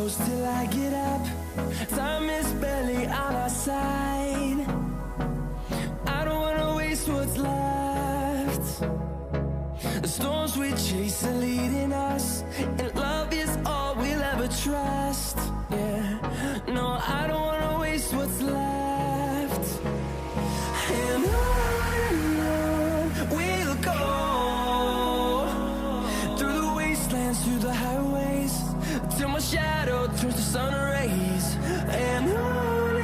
close till I get up. Time is barely on our side. I don't wanna waste what's left. The storms we chase are leading us, and love is all we'll ever trust. Yeah, no, I don't wanna waste what's left. And on we'll go, through the wastelands, through the highways, till my shadow turns to sun rays. And on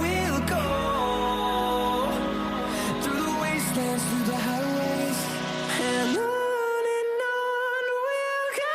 we'll go, through the wastelands, through the highways, and on we'll go.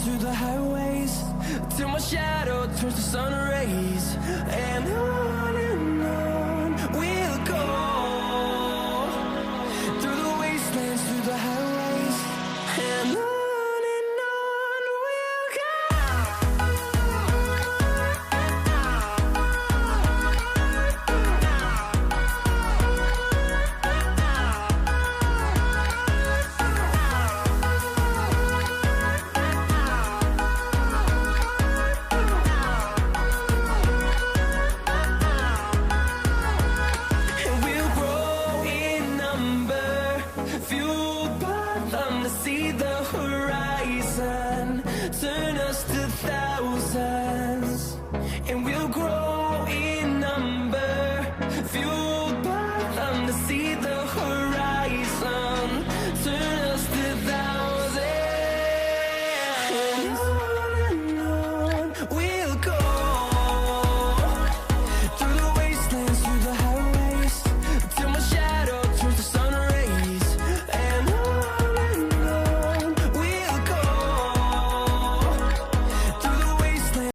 Through the highways, till my shadow turns to sun.